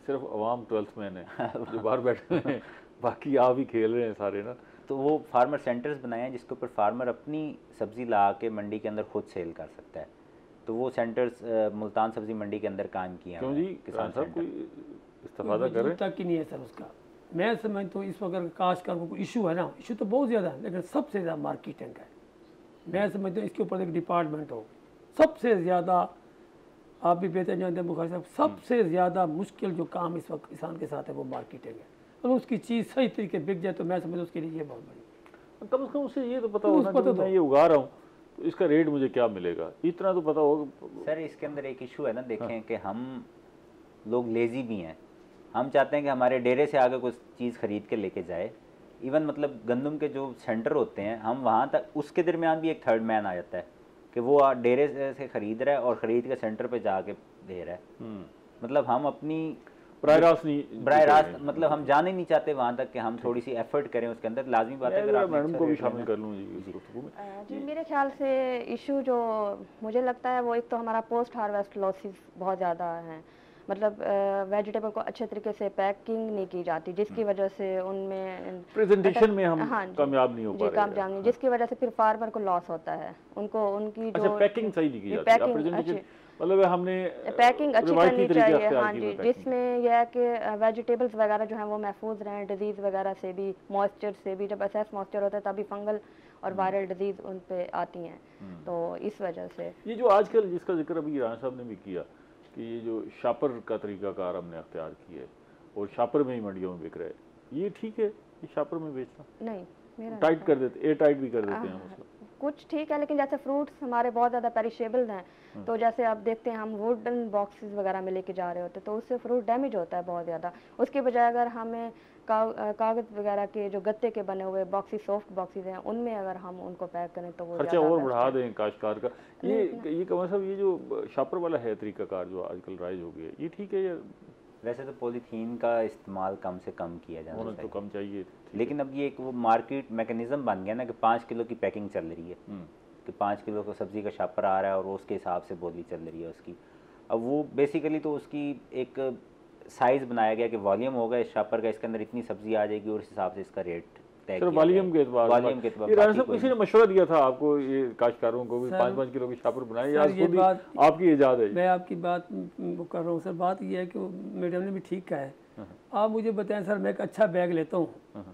सिर्फ अवाम 12th मैन है जो बाहर बैठे हैं, बाकी आप ही खेल रहे हैं सारे ना। तो वो फार्मर सेंटर्स बनाए हैं जिसके ऊपर फार्मर अपनी सब्ज़ी ला के मंडी के अंदर खुद सेल कर सकता है। तो वो सेंटर्स मुल्तान सब्ज़ी मंडी के अंदर कायम किए हैं। क्यों जी, किसान साहब कोई इस्तेफादा कर रहे हैं? तक की नहीं है सर उसका। मैं समझता हूँ इस वक्त काश्तकार को इशू है ना, इशू तो बहुत ज़्यादा है, लेकिन सबसे ज़्यादा मार्केटिंग का है। मैं समझता हूँ इसके ऊपर एक डिपार्टमेंट हो। सबसे ज़्यादा, आप भी बेहतर जानते हैं बुखारी साहब, सबसे ज़्यादा मुश्किल जो काम इस वक्त किसान के साथ है वो मार्केटिंग है। अगर उसकी चीज़ सही तरीके बिक जाए तो मैं समझता हूँ उसके लिए ये बहुत बड़ी। कम से कम उसे ये तो पता होना कि मैं ये उगा रहा हूँ तो इसका रेट मुझे क्या मिलेगा, इतना तो पता होगा। सर इसके अंदर एक इशू है ना, देखें कि हम लोग लेज़ी भी हैं। हम चाहते हैं कि हमारे डेरे से आगे कुछ चीज़ ख़रीद के लेके जाए। इवन मतलब गंदम के जो सेंटर होते हैं, हम वहाँ तक, उसके दरमियान भी एक थर्ड मैन आ जाता है कि वो डेरे से ख़रीद रहा है और ख़रीद के सेंटर पे जाके दे रहा है। मतलब हम अपनी बराह रास्त मतलब हम जाने नहीं चाहते वहाँ तक कि हम थोड़ी सी एफर्ट करें उसके अंदर। लाजमी बात है अगर आप मैडम को भी शामिल कर लूँ जी। मेरे ख्याल से इशू जो मुझे लगता है वो एक तो हमारा पोस्ट हार्वेस्ट लॉसेस बहुत ज़्यादा हैं। मतलब वेजिटेबल को अच्छे तरीके से पैकिंग नहीं की जाती, जिसकी वजह से उनमें प्रेजेंटेशन में हम कामयाब नहीं हो पा रहे। कामयाब नहीं, जिसकी वजह से फिर फार्मर को लॉस होता है। उनको उनकी जो पैकिंग सही नहीं की जाती, प्रेजेंटेशन मतलब हमने पैकिंग अच्छी करनी चाहिए। हाँ जी, जिसमें यह है कि वेजिटेबल्स वगैरह जो हैं वो महफूज रहें डिजीज़ वगैरह से भी, मॉइस्चर से भी। जब एक्सेस मॉइस्चर होता है तभी फंगल और वायरल डिजीज़ उन पे आती हैं। तो इस वजह से ये जो आजकल जिसका जिक्र अभी राना साहब ने भी किया कि ये जो शापर का तरीकाकार हमने अख्तियार किया है और शापर में ही मंडियों में बिक रहा है, ये ठीक है? ये शापर में बेचना नहीं, मेरा टाइट कर देते, एयर टाइट भी कर देते हैं मतलब। कुछ ठीक है, लेकिन जैसे फ्रूट्स हमारे बहुत ज़्यादा पेरिशेबल हैं, तो जैसे आप देखते हैं हम वुडन बॉक्सेस वगैरह में लेके जा रहे होते हैं तो उससे फ्रूट डैमेज होता है बहुत ज़्यादा। उसके बजाय अगर हमें कागज़ वगैरह के जो गत्ते के बने हुए बॉक्सेस, सॉफ्ट बॉक्सेस हैं, उनमें अगर हम उनको पैक करें तो वो खर्चा और बढ़ा दें काश्तकार का। ये कमर साहब, ये जो शापर वाला है तरीकाकार जो आजकल राइज हो गया, ये ठीक है या? वैसे तो पॉलीथीन का इस्तेमाल कम से कम किया जाना होना तो कम चाहिए, लेकिन अब ये एक वो मार्केट मैकेनिज्म बन गया ना कि 5 किलो की पैकिंग चल रही है, कि 5 किलो का सब्ज़ी का शापर आ रहा है और वो उसके हिसाब से बोली चल रही है उसकी। अब वो बेसिकली तो उसकी एक साइज़ बनाया गया कि वॉल्यूम होगा इस शापर का, इसके अंदर इतनी सब्ज़ी आ जाएगी और इस हिसाब से इसका रेट तय किया वॉल्यूम के एतबार से। किसी ने मशवरा दिया था आपको ये काश्तकारों को भी 5-5 किलो की शापर बनाए, या आपकी इजाज़त है? मैं आपकी बात वो कर रहा हूँ सर। बात ये है कि मैडम ने भी ठीक कहा है। आप मुझे बताएं सर, मैं एक अच्छा बैग लेता हूँ,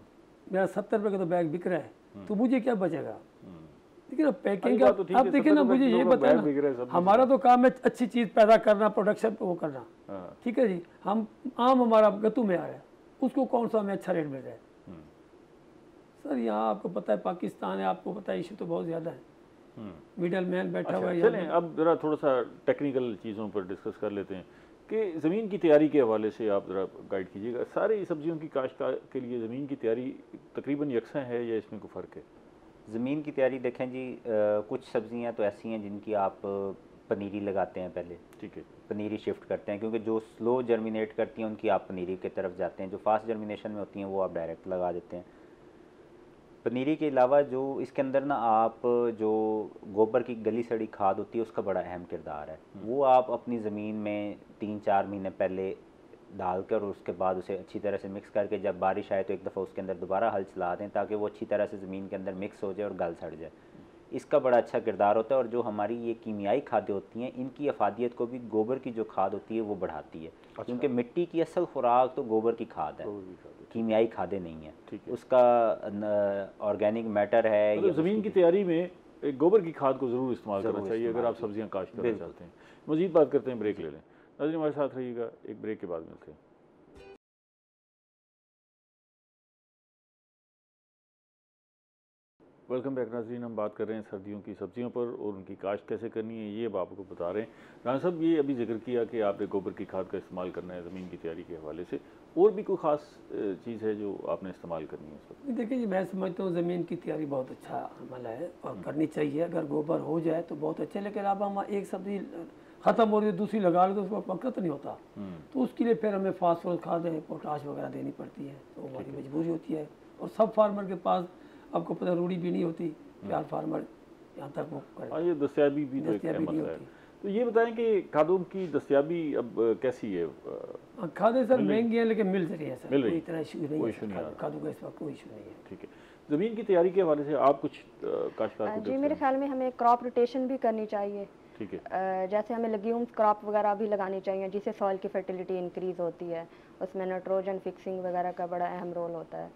मेरा 70 रुपये का तो बैग बिक रहा है, तो मुझे क्या बचेगा? देखिए ना पैकिंग का, आप देखिए ना, मुझे ये बताना, हमारा तो काम है अच्छी चीज़ पैदा करना, प्रोडक्शन वो करना, ठीक है जी। हम आम हमारा गत्तू में आ रहा है, उसको कौन सा हमें अच्छा रेट मिल रहा है? सर यहाँ आपको पता है पाकिस्तान है, आपको पता है इशू तो बहुत ज़्यादा है, मिडल मैन बैठा हुआ है। चलें अब ज़रा थोड़ा सा टेक्निकल चीज़ों पर डिस्कस कर लेते हैं कि ज़मीन की तैयारी के हवाले से आप ज़रा गाइड कीजिएगा। सारी सब्जियों की काश्त के लिए ज़मीन की तैयारी तकरीबन यकसा है या इसमें कोई फ़र्क है? ज़मीन की तैयारी देखें जी, कुछ सब्जियां तो ऐसी हैं जिनकी आप पनीरी लगाते हैं पहले, ठीक है, पनीरी शिफ्ट करते हैं, क्योंकि जो स्लो जर्मिनेट करती हैं उनकी आप पनीरी की तरफ जाते हैं, जो फास्ट जर्मिनेशन में होती हैं वो आप डायरेक्ट लगा देते हैं। पनीरी के अलावा जो इसके अंदर ना आप जो गोबर की गली सड़ी खाद होती है उसका बड़ा अहम किरदार है। वो आप अपनी ज़मीन में 3-4 महीने पहले डालकर और उसके बाद उसे अच्छी तरह से मिक्स करके जब बारिश आए तो एक दफ़ा उसके अंदर दोबारा हल चला दें ताकि वो अच्छी तरह से ज़मीन के अंदर मिक्स हो जाए और गल सड़ जाए। इसका बड़ा अच्छा किरदार होता है। और जो हमारी ये कीमियाई खादें होती हैं इनकी अफादियत को भी गोबर की जो खाद होती है वो बढ़ाती है। अच्छा। क्योंकि मिट्टी की असल खुराक तो गोबर की खाद है, कीमियाई खादें नहीं है। उसका ऑर्गेनिक मैटर है। मतलब ज़मीन की तैयारी में गोबर की खाद को ज़रूर इस्तेमाल करना चाहिए अगर आप सब्जियां काश्त करना चाहते हैं। मज़ीद बात करते हैं, ब्रेक ले लें। नाज़रीन हमारे साथ रहिएगा, एक ब्रेक के बाद मिलते हैं। वेलकम बैक नाज़रीन। हम बात कर रहे हैं सर्दियों की सब्जियों पर और उनकी काश्त कैसे करनी है, ये अब आपको बता रहे हैं। राना साहब, ये अभी जिक्र किया कि आपने गोबर की खाद का इस्तेमाल करना है ज़मीन की तैयारी के हवाले से, और भी कोई ख़ास चीज़ है जो आपने इस्तेमाल करनी है इस वक्त? देखिए जी, मैं समझता हूँ ज़मीन की तैयारी बहुत अच्छा अमल है और करनी चाहिए। अगर गोबर हो जाए तो बहुत अच्छा, लेकिन अब हम एक सब्ज़ी ख़त्म हो रही है दूसरी लगा लो तो उसका वक्त नहीं होता, तो उसके लिए फिर हमें फास्फोरस खादें, पोटाश वगैरह देनी पड़ती है, तो हमारी मजबूरी होती है। और सब फार्मर के पास आपको पता रूढ़ी भी नहीं होती कि हर फार्मर यहाँ तक वो करे। ये दस्तयाबी भी तो एक मसला है। तो ये बताएं कि खादों की दस्तयाबी अब कैसी है? खादें सर महंगी हैं लेकिन मिल रही है सर, मिल रही, कोई इतना इशू नहीं है खादों का इस वक्त, कोई इशू नहीं है। ठीक है, ज़मीन की तैयारी के हवाले से आप कुछ काश्तकार को? जी, मेरे ख्याल में हमें क्रॉप रोटेशन भी करनी चाहिए। ठीक है, जैसे हमें लेग्यूम्स क्रॉप वगैरह भी लगानी चाहिए जिससे सॉइल की फर्टिलिटी इंक्रीज़ होती है, उसमें नाइट्रोजन फिक्सिंग वगैरह का बड़ा अहम रोल होता है।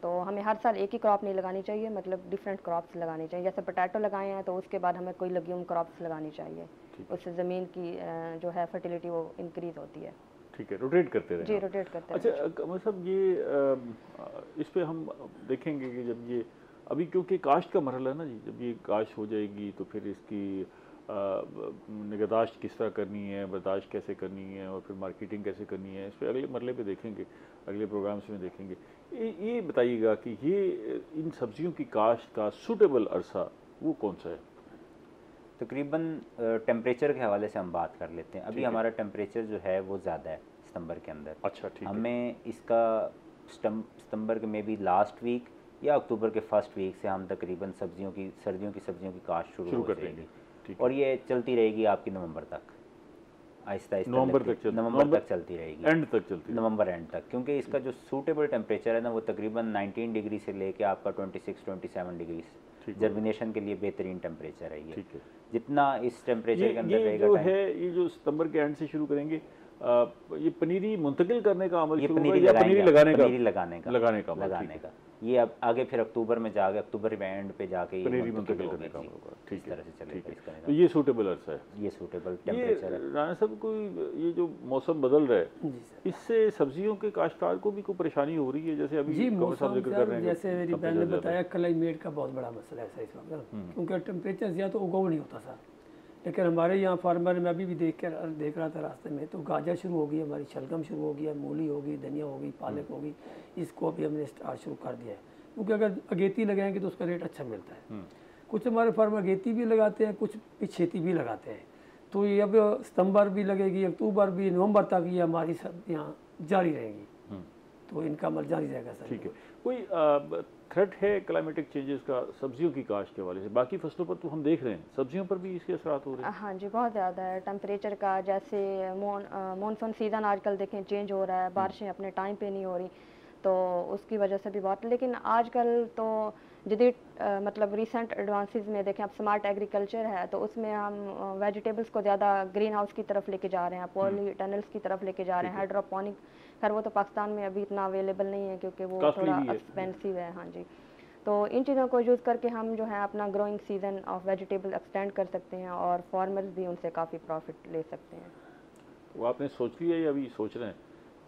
तो हमें हर साल एक ही क्रॉप नहीं लगानी चाहिए, मतलब डिफरेंट क्रॉप्स लगानी चाहिए। जैसे पोटैटो लगाए हैं तो उसके बाद हमें कोई लेग्यूम क्रॉप्स लगानी चाहिए, उससे ज़मीन की जो है फर्टिलिटी वो इंक्रीज़ होती है। ठीक है, रोटेट करते रहे। जी, रोटेट करते रहे। अच्छा मतलब ये इस पर हम देखेंगे कि जब ये अभी क्योंकि काश्त का मरहला है ना जी, जब ये काश्त हो जाएगी तो फिर इसकी निगहदाश्त किस तरह करनी है, बर्दाश्त कैसे करनी है और फिर मार्केटिंग कैसे करनी है, इस पर अगले मरले पे देखेंगे, अगले प्रोग्राम्स में देखेंगे। ये बताइएगा कि ये इन सब्जियों की काश्त का सूटेबल अरसा वो कौन सा है? तकरीबन टेम्परेचर के हवाले से हम बात कर लेते हैं। अभी हमारा टेम्परेचर जो है वो ज़्यादा है सितंबर के अंदर। अच्छा, ठीक है। हमें इसका सितंबर के मे बी लास्ट वीक या अक्टूबर के फर्स्ट वीक से हम तकरीबन सर्दियों की सब्जियों की काश्त शुरू कर देंगे और ये चलती रहेगी आपकी नवंबर तक, आहिस्ता आहिस्ता नवंबर तक चलती रहेगी, एंड तक चलती, नवंबर एंड तक। क्योंकि इसका जो सूटेबल टेम्परेचर है ना वो तकरीबन 19 डिग्री से लेके आपका 26-27 डिग्री जर्मिनेशन के लिए बेहतरीन टेम्परेचर है ये। ठीक है, जितना इस टेम्परेचर के अंदर रहेगा जो है, ये जो सितंबर के एंड से शुरू करेंगे ये पनीरी मुंतकिल करने का अमल ये शुरू हुआ पनीरी या पनीरी लगाने का लगाने का अमल? ये अब आगे फिर अक्टूबर में जाके अक्टूबर में एंड पे जाके ये पनीरी मुंतकिल करने का अमल होगा। ठीक इस है, तरह से चलेगा इसका तो ये सूटेबल अर्सा है, ये सूटेबल ये टेम्परेचर है। राना साहब कोई ये जो मौसम बदल रहा है जी सर। इससे सब्जियों के काश्तकार को भी कोई परेशानी हो रही है? जैसे अभी जी कमर साहब मौसम जिक्र कर रहे हैं, जैसे मेरी बहन ने बताया क्लाइमेट का बहुत बड़ा मसला है सर इस वक्त, क्योंकि टेम्परेचर ज़्यादा तो उगाव नहीं होता सर। लेकिन हमारे यहाँ फार्मर में अभी भी देख रहा था रास्ते में, तो गाजर शुरू हो गई, हमारी शलगम शुरू हो गया, मूली हो गई, धनिया हो गई, पालक हो गई, इसको अभी हमने स्टार्ट शुरू कर दिया है, क्योंकि अगर अगेती लगाएंगे तो उसका रेट अच्छा मिलता है। कुछ हमारे फार्मर अगेती भी लगाते हैं, कुछ पिछेती भी लगाते हैं। तो ये अब सितंबर भी लगेगी, अक्टूबर भी, नवंबर तक ये हमारी सब्जियाँ जारी रहेंगी, तो इनका अमल जारी रहेगा सर। ठीक है, कोई थ्रेट है क्लाइमेटिक चेंजेस का सब्जियों की काश्त के हवाले से? बाकी फसलों पर तो हम देख रहे हैं, सब्जियों पर भी इसके असरात हो रहे हैं? हाँ जी, बहुत ज़्यादा है टेम्परेचर का। जैसे मॉनसून सीज़न आजकल देखें चेंज हो रहा है, बारिशें अपने टाइम पे नहीं हो रही, तो उसकी वजह से भी बहुत। लेकिन आजकल तो जदीद मतलब रिसेंट एडवांसेस में देखें, अब स्मार्ट एग्रीकल्चर है, तो उसमें हम वेजिटेबल्स को ज़्यादा ग्रीन हाउस की तरफ लेके जा रहे हैं, पॉली टनल्स की तरफ लेके जा रहे हैं, हाइड्रोपोनिक। खैर वो तो पाकिस्तान में अभी इतना अवेलेबल नहीं है क्योंकि वो थोड़ा एक्सपेंसिव है। हाँ जी, तो इन चीज़ों को यूज़ करके हम जो है अपना growing season of vegetable extend कर सकते हैं और फार्मर्स भी उनसे काफ़ी प्रॉफिट ले सकते हैं। वो आपने सोच लिया या अभी सोच रहे हैं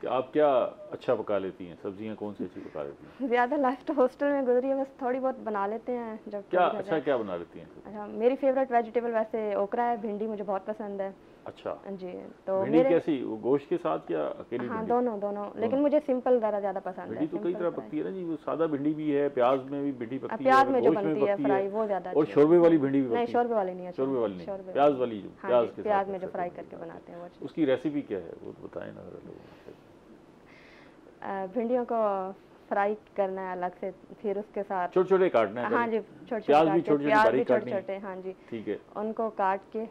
कि आप क्या अच्छा पका लेती हैं? सब्जियां कौन सी अच्छी पका लेती हैं? ज़्यादा लाइफ तो हॉस्टल में गुजरी है, बस थोड़ी बहुत बना लेते हैं जब। क्या अच्छा क्या बना लेती हैं? अच्छा, मेरी फेवरेट वेजिटेबल वैसे ओकरा है, भिंडी मुझे बहुत पसंद है। अच्छा जी, तो भिंडी कैसी, वो गोश्त के साथ या अकेली? हाँ, दोनों, लेकिन मुझे सिंपल ज़्यादा पसंद है। भिंडी तो कई तरह पकती है ना जी, वो सादा भिंडी भी है, प्याज में भी भिंडी पकती है, प्याज में जो बनती है फ्राई वो ज़्यादा, और शोरबे वाली भिंडी भी नहीं, शोरबे वाली नहीं है, शोरबे वाली नहीं, प्याज वाली जो प्याज में जो फ्राई करके बनाते हैं वो। उसकी रेसिपी क्या है वो बताएं ना लोगों को। भिंडियों को फ्राई करना है अलग से, फिर उसके साथ छोटे छोटे काटना है। हाँ जी, छोटे प्याज भी छोटे छोटे, हाँ जी, ठीक है, उनको काट के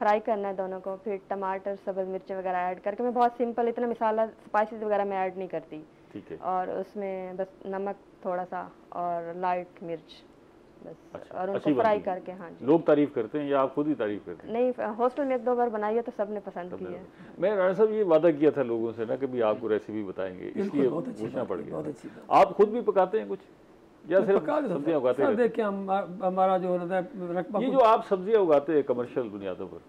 फ्राई करना है दोनों को। फिर टमाटर, सब्ज़ मिर्च वगैरह ऐड करके, मैं बहुत सिंपल, इतना मसाला स्पाइसेस वगैरह मैं ऐड नहीं करती। ठीक है, और उसमें बस नमक थोड़ा सा और लाइट मिर्च बस। अच्छा, और उनको फ्राई करके। हाँ जी, लोग तारीफ करते हैं या आप खुद ही तारीफ करते हैं? नहीं, हॉस्टल में 1-2 बार बनाई है तो सबने पसंद की है। मैं राणा साहब ये वादा किया था लोगों से ना कि भी आपको रेसिपी बताएंगे, इसलिए पूछना पड़ गया। आप खुद भी पकाते हैं कुछ या सिर्फ सब्जियां उगाते हैं? देखिए हमारा जो होता है रकबा, ये जो आप सब्जियां उगाते हैं कमर्शियल बुनियादों पर,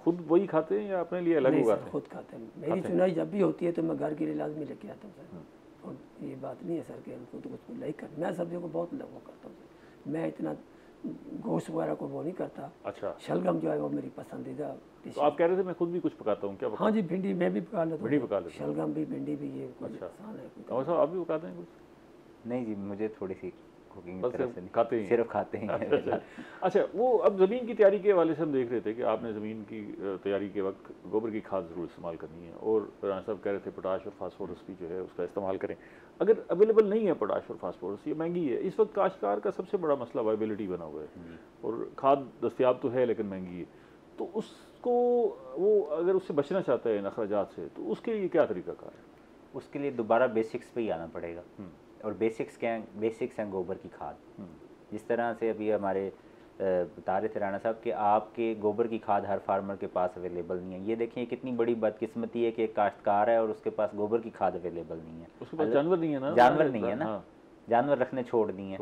खुद वही खाते हैं या अपने लिए अलग उगाते हैं? खुद खाते हैं। मेरी चुनाई जब भी होती है तो मैं घर के लिए लाजमी लेके आता हूँ सर। और ये बात नहीं है सर कि हमको तो कुछ लाइक कर, मैं सब्जियों को बहुत वो करता हूँ। मैं इतना गोश्त वगैरह को वो नहीं करता। अच्छा, शलगम जो है वो मेरी पसंदीदा। तो आप कह रहे थे मैं खुद भी कुछ पकाता हूँ, क्या पकाता? हाँ जी, भिंडी मैं भी पका लेता हूँ। भिंडी पका लेता हूँ, शलगम भी, भिंडी भी, ये अच्छा आसान है। कमर साहब आप भी पकाते हैं कुछ? नहीं जी, मुझे थोड़ी सी कुकिंग बस तरफ से नहीं, खाते ही सिर्फ खाते ही हैं। अच्छा, वो अब ज़मीन की तैयारी के हवाले से हम देख रहे थे कि आपने ज़मीन की तैयारी के वक्त गोबर की खाद ज़रूर इस्तेमाल करनी है, और राणा साहब कह रहे थे पोटाश और फास्फोरस भी जो है उसका इस्तेमाल करें। अगर अवेलेबल नहीं है पोटाश और फास्फोरस, ये महंगी है इस वक्त, काश्तकार का सबसे बड़ा मसला वायबिलिटी बना हुआ है, और खाद दस्तियाब तो है लेकिन महंगी है, तो उसको वो अगर उससे बचना चाहता है इन अखराजात से, तो उसके लिए क्या तरीकाकार है? उसके लिए दोबारा बेसिक्स पे ही आना पड़ेगा। और बेसिक्स क्या हैं? बेसिक्स हैं गोबर की खाद। जिस तरह से अभी हमारे बता रहे थे राणा साहब कि आपके गोबर की खाद हर फार्मर के पास अवेलेबल नहीं है। ये देखिए कितनी बड़ी बदकिस्मती है कि एक काश्तकार है और उसके पास गोबर की खाद अवेलेबल नहीं है, उसके पास जानवर नहीं है ना, जानवर नहीं है ना, जानवर रखने छोड़ दिए।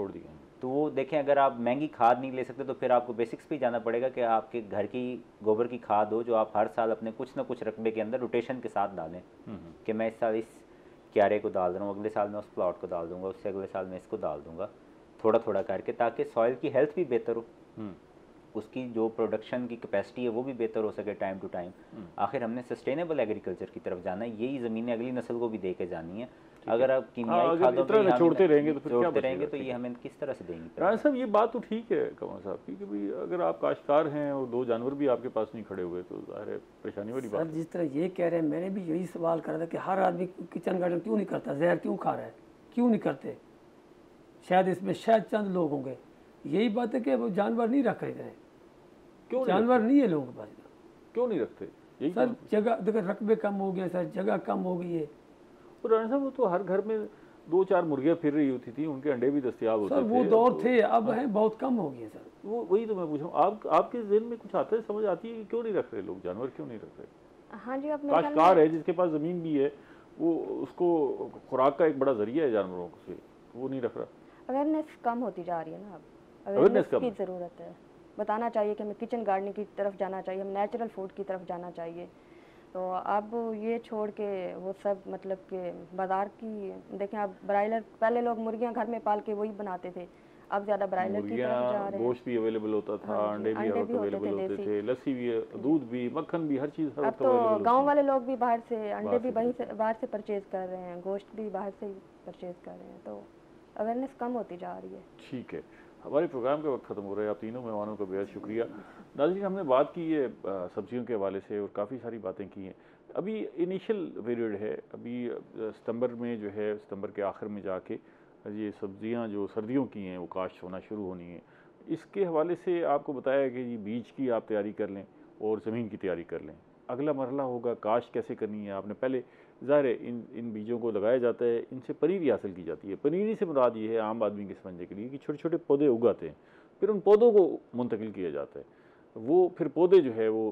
तो वो देखें, अगर आप महंगी खाद नहीं ले सकते तो फिर आपको बेसिक्स पे जाना पड़ेगा कि आपके घर की गोबर की खाद हो, जो आप हर साल अपने कुछ ना कुछ रकबे के अंदर रोटेशन के साथ डालें। कि मैं इस साल इस क्यारे को डाल रहा हूँ, अगले साल मैं उस प्लॉट को डाल दूंगा, उससे अगले साल मैं इसको डाल दूंगा, थोड़ा थोड़ा करके, ताकि सॉइल की हेल्थ भी बेहतर हो, उसकी जो प्रोडक्शन की कैपेसिटी है वो भी बेहतर हो सके टाइम टू टाइम। आखिर हमने सस्टेनेबल एग्रीकल्चर की तरफ जाना है, यही ज़मीनें अगली नस्ल को भी दे के जानी है। अगर आप कीमियाई खादों पे छोड़ते रहेंगे तो ये हमें किस तरह से देंगे? राणा साहब ये बात तो ठीक है कमर साहब की कि भाई अगर आप काश्तकार हैं और 2 जानवर भी आपके पास नहीं खड़े हुए तो ज़ाहिर है परेशानी वाली बात। जिस तरह ये कह रहे हैं, मैंने भी यही सवाल करा था कि हर आदमी किचन गार्डन क्यों नहीं करता, जहर क्यों खा रहा है, क्यों नहीं करते? शायद इसमें शायद चंद लोग होंगे। यही बात है कि वो जानवर नहीं रख रहे हैं। क्यों जानवर नहीं है लोगों के पास? क्यों नहीं रखते? यही सर जगह देखो, रकबे कम हो गए सर, जगह कम हो गई है। और राणा साहब वो तो हर घर में 2-4 मुर्गियाँ फिर रही होती थी, उनके अंडे भी दस्तयाब होते थे। सर वो दौर थे, अब हैं बहुत कम हो गए सर। वो वही तो मैं पूछ रहा हूँ, आपके ज़हन में कुछ आता है, समझ आती है कि क्यों नहीं रख रहे लोग, जानवर क्यों नहीं रख रहे? हाँ जी, अब मेरे ख्याल काश्तकार में है जिसके पास ज़मीन भी है, वो उसको खुराक का एक बड़ा ज़रिया है जानवरों से, वो नहीं रख रहा। अवेयरनेस कम होती जा रही है ना, अब अवेयरनेस अवेयरनेस कम की है। ज़रूरत है। बताना चाहिए कि हमें किचन गार्डनिंग की तरफ जाना चाहिए, हम नेचुरल फूड की तरफ जाना चाहिए। तो अब ये छोड़ के वो सब मतलब कि बाज़ार की देखें, अब ब्रायलर, पहले लोग मुर्गियां घर में पाल के वही बनाते थे, अब ज़्यादा ब्रायलर की तरफ जा मुर्गियाँ, रहे हैं। गोश्त भी अवेलेबल होता था, हाँ जी, अंडे भी अंडे भी होते अवेलेबल थे होते देसी। थे, लस्सी भी, दूध भी, मक्खन भी, हर चीज़ हर अब वक्त तो अवेलेबल गांव होती वाले लोग भी बाहर से अंडे बाहर भी से वहीं खरीदते से बाहर से परचेज़ कर रहे हैं, गोश्त भी बाहर से ही परचेज़ कर रहे हैं, तो अवेयरनेस कम होती जा रही है। ठीक है, हमारे प्रोग्राम का वक्त ख़त्म हो रहा है। आप तीनों मेहमानों का बेहद शुक्रिया। नाज़रीन, हमने बात की है सब्जियों के हवाले से और काफ़ी सारी बातें की हैं। अभी इनिशियल पीरियड है, अभी सितंबर में जो है, सितंबर के आखिर में जाके ये सब्जियां जो सर्दियों की हैं वो काश्त होना शुरू होनी है। इसके हवाले से आपको बताया कि जी बीज की आप तैयारी कर लें और ज़मीन की तैयारी कर लें। अगला मरहला होगा काश्त कैसे करनी है। आपने पहले, ज़ाहिर है, इन बीजों को लगाया जाता है, इनसे पनीरी हासिल की जाती है। पनीरी से मुराद ये है आम आदमी के समझने के लिए कि छोटे छोटे पौधे उगाते हैं, फिर उन पौधों को मुंतकिल किया जाता है, वो फिर पौधे जो है वो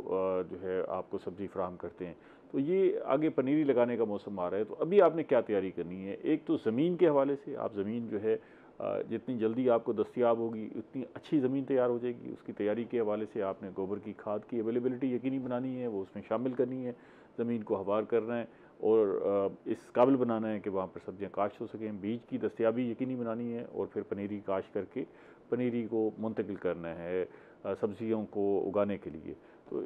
जो है आपको सब्ज़ी फराहम करते हैं। तो ये आगे पनीरी लगाने का मौसम आ रहा है, तो अभी आपने क्या तैयारी करनी है। एक तो ज़मीन के हवाले से, आप ज़मीन जो है जितनी जल्दी आपको दस्तियाब होगी उतनी अच्छी ज़मीन तैयार हो जाएगी। उसकी तैयारी के हवाले से आपने गोबर की खाद की अवेलेबिलिटी यकीनी बनानी है, वो उसमें शामिल करनी है, ज़मीन को हवार करना है और इस काबिल बनाना है कि वहाँ पर सब्जियाँ काश्त हो सकें। बीज की दस्तियाबी यकीनी बनानी है और फिर पनीरी काश्त करके पनीरी को मुंतकिल करना है सब्जियों को उगाने के लिए। तो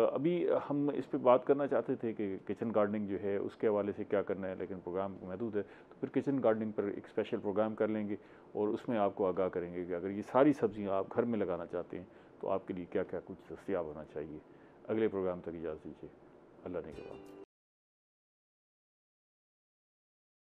अभी हम इस पे बात करना चाहते थे कि किचन गार्डनिंग जो है उसके हवाले से क्या करना है, लेकिन प्रोग्राम महदूद है, तो फिर किचन गार्डनिंग पर एक स्पेशल प्रोग्राम कर लेंगे और उसमें आपको आगाह करेंगे कि अगर ये सारी सब्जियां आप घर में लगाना चाहते हैं तो आपके लिए क्या क्या कुछ दस्तियाब होना चाहिए। अगले प्रोग्राम तक इजाज़त दीजिए। अल्लाह ने के बाद।